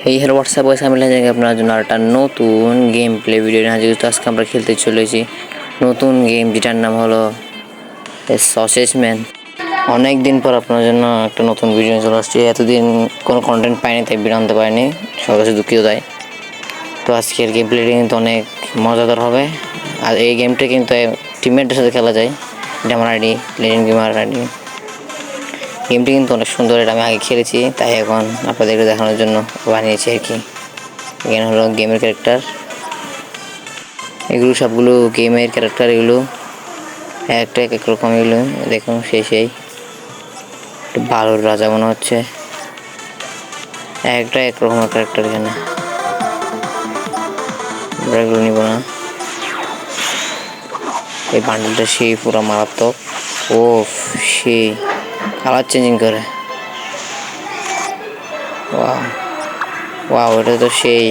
এই hello WhatsApp guys, আমি জানি আপনার জন্য একটা নতুন গেম প্লে ভিডিও নিয়ে হাজির। আজকে আমরা খেলতে চলেছি নতুন গেম, যেটার নাম হলো সসেজ ম্যান। অনেক দিন পর আপনার জন্য একটা নতুন ভিডিও চলে আসছে। এতদিন কোনো কন্টেন্ট পাইনি, তাই ভিডিও আনতে পারিনি, সবার কাছে দুঃখিত তাই। তো আজকের গেম প্লেটি কিন্তু অনেক মজাদার হবে। আর এই গেমটা কিন্তু টিমমেটদের সাথে খেলা যায়। এটা আমার আইডি, লেজেন্ড গেমার আইডি। গেমটি কিন্তু অনেক সুন্দর, এটা আমি আগে খেলেছি, তাই এখন আপনাদেরকে দেখানোর জন্য বানিয়েছি আর কি। এখানে হলো গেমের ক্যারেক্টার, এগুলো সবগুলো গেমের ক্যারেক্টার। এগুলো একটা এক এক রকম, এগুলো দেখুন সেই ভালোর রাজা মনে হচ্ছে, একটা এক রকমের ক্যারেক্টার। এখানে আমরা এগুলো নিব না। এই বান্ডেলটা সেই পুরো মারাত্মক। ও সেই কালার চেঞ্জিং করে, ওয়াও ওয়াও, এটা তো সেই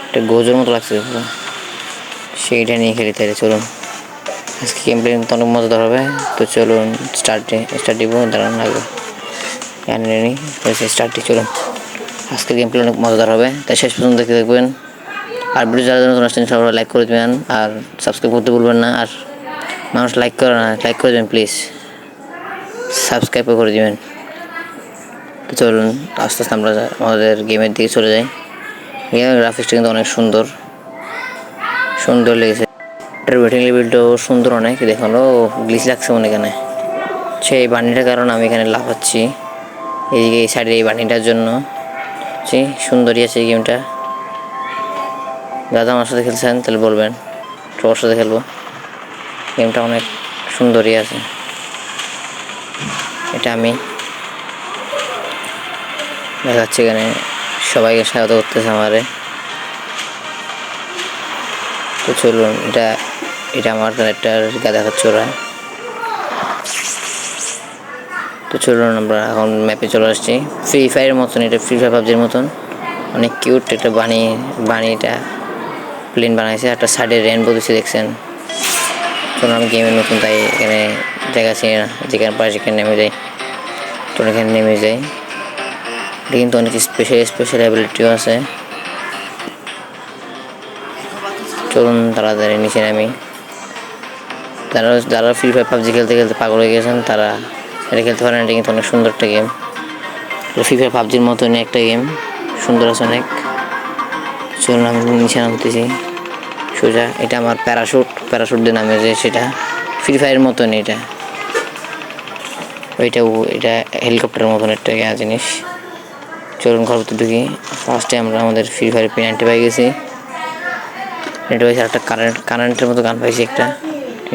একটা গোজোর মতো লাগছে পুরো। সেইটা নিয়ে খেলি তাহলে চলুন। আজকে গেম প্লে কিন্তু অনেক মজাদার হবে। তো চলুন স্টার্ট দিব, দাঁড়ান লাগবে স্টার্টটি। চলুন, আজকের গেম প্লে অনেক মজাদার হবে, তাই শেষ পর্যন্ত দেখতে দেখবেন। আর ভিডিও যারা নতুন আসছেন সবাই লাইক করে দেবেন, আর সাবস্ক্রাইব করতে ভুলবেন না। আর মানুষ লাইক করে না, লাইক করে দেবেন প্লিজ, সাবস্ক্রাইবও করে দেবেন। তো চলুন আস্তে আস্তে আমরা আমাদের গেমের দিকে চলে যাই। গেমের গ্রাফিক্সটা কিন্তু অনেক সুন্দর লেগেছে। এটার ওয়েটিং লেভেলটাও সুন্দর অনেক। দেখুন, ও গ্লিচ লাগছে মনে এখানে। সেই বানিটার কারণে আমি এখানে লাফাচ্ছি এইদিকে, এই সাইডে এই বানিটার জন্য। সুন্দরই আছে এই গেমটা। দাদা আমার সাথে খেলছেন তাহলে বলবেন, সবার সাথে খেলবো। গেমটা অনেক সুন্দরই আছে। এটা আমি দেখাচ্ছি, এখানে সবাইকে স্বাগত করতেছে আমারে। তো চলুন, এটা আমার ক্যারেক্টার দেখাচ্ছে ওরা। তো চলুন আমরা এখন ম্যাপে চলে আসছি। ফ্রি ফায়ারের মতন, এটা ফ্রি ফায়ার পাবজির মতন অনেক কিউট একটা বানিটা প্লেন বানাইছে। একটা সাইডে রেনবো দিচ্ছে দেখছেন। চলুন, আমি গেমের নতুন তাই এখানে জায়গা চিনি না, যেখানে পারে সেখানে নেমে যাই। তো এখানে নেমে যাই। এটা কিন্তু অনেক স্পেশাল অ্যাবিলিটিও আছে। চলুন তাড়াতাড়ি নিচে নামি। যারা ফ্রি ফায়ার পাবজি খেলতে খেলতে পাগল হয়ে গেছেন তারা এটা খেলতে পারেন। এটা কিন্তু অনেক সুন্দর একটা গেম, ফ্রি ফায়ার পাবজির মতনই একটা গেম, সুন্দর আছে অনেক। চলুন আমি নিচে নামতেছি সোজা। এটা আমার প্যারাশুট দিয়ে নামে যে, সেটা ফ্রি ফায়ারের মতন। এটা হেলিকপ্টারের মতন একটা জিনিস। চলুন ঘর ভিতরে ঢুকি। ফার্স্টে আমরা আমাদের ফ্রি ফায়ার পেনাল্টি পাই গেছি। এটা পাইছি একটা কারেন্টের মতো গান পাইছি একটা,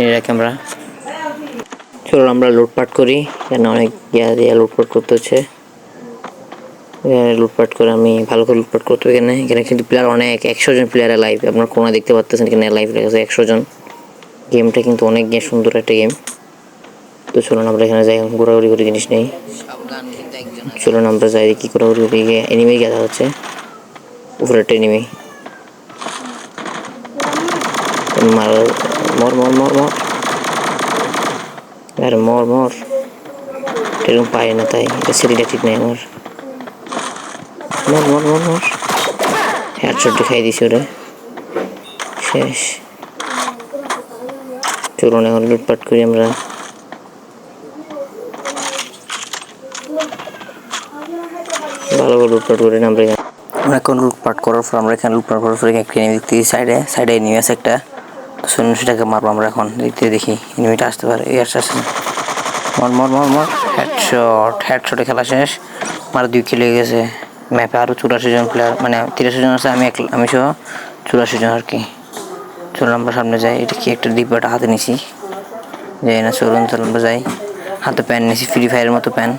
এটাকে আমরা। চলুন আমরা লুটপাট করি, এখানে অনেক দিয়ে লুটপাট করতে হচ্ছে। এখানে লুটপাট করে আমি ভালো করে লুটপাট করতে হবে। এখানে কিন্তু প্লেয়ার অনেক, 100 জন প্লেয়ার লাইভ, আপনার কোনো দেখতে পাচ্ছেন এখানে লাইভ লেগেছে 100 জন। গেমটা কিন্তু অনেক সুন্দর একটা গেম। তো চলুন আমরা এখানে যাই, ঘোরাঘুরি করে জিনিস নেই। চলুন আমরা যাই, কি ঘোরাঘুরি করি। এনিমি দেখা হচ্ছে উপরে একটা এনিমি। মর আরে মর এরকম পাই না, তাই এটা সেটিটা ঠিক নেই আমার। মর হেডশট খাই দিছি ওরে, শেষ। চলুন এখন লুটপাট করি আমরা। ভালো করে লুটপাট করি না আমরা এখানে। এখন লুটপাট করার পর আমরা এখানে লুটপাট করার পর একটা এনিমি দেখতেছি সাইডে এনিমি আছে একটা। তো শুনুন, সেটাকে মারবো আমরা এখন। দেখি এনিমিটা আসতে পারে। এই আসছে মর হেডশটে খেলা শেষ। আমার 2 কিল হয়ে গেছে। ম্যাপে আরও 84 জন প্লেয়ার, মানে 83 জন আছে, আমি সহ 84 জন আর কি। চলুন আমরা সামনে যাই। এটা কি একটা ডিব্বাটা হাতে নিছি, যাই না। চলুন আমরা যাই। হাতে প্যান নিছি, ফ্রি ফায়ারের মতো প্যান।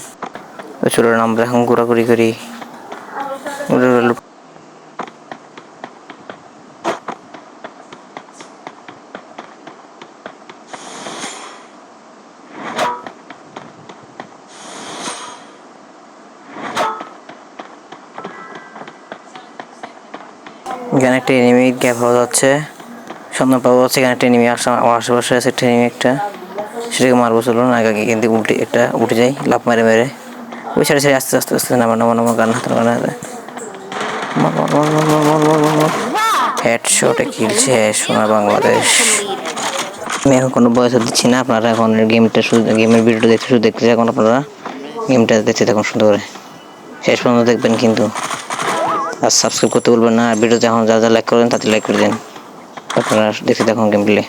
তো চলুন আমরা এখন ঘোরাঘুরি করি। এখানে একটা এনিমি গ্যাপ হওয়া যাচ্ছে, সন্ধান পাওয়া যাচ্ছে। এখানে একটা এনিমি আমার আশেপাশে আছে, একটা এনিমি একটা, সেটাকে মারবো। চলুন আগে কিন্তু উঠে যাই লাফ মেরে ওই সাইডে আস্তে নামা গান হাতে হেডশটে খেলছে সোনা বাংলাদেশ। আমি এখন কোনো বয়স দিচ্ছি না, আপনারা এখন গেমটা শুধু গেমের ভিডিওটা দেখতে শুধু দেখতে এখন আপনারা গেমটা দেখতে থাকুন সুন্দর করে, শেষ পর্যন্ত দেখবেন কিন্তু। আর সাবস্ক্রাইব করতে বলবেন না, আর ভিডিওতে এখন যা যা লাইক করবেন তাতে লাইক করে দিন। আপনারা দেখতে থাকুন গেম প্লে।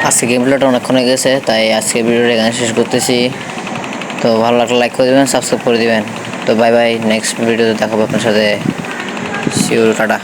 আজকে গেম প্লেটা অনেকক্ষণ হয়ে গেছে, তাই আজকে ভিডিওটা এখানে শেষ করতেছি। তো ভালো লাগলে লাইক করে দেবেন, সাবস্ক্রাইব করে দেবেন। তো বাই বাই, নেক্সট ভিডিওতে দেখাবো আপনার সাথে। Sure, tata.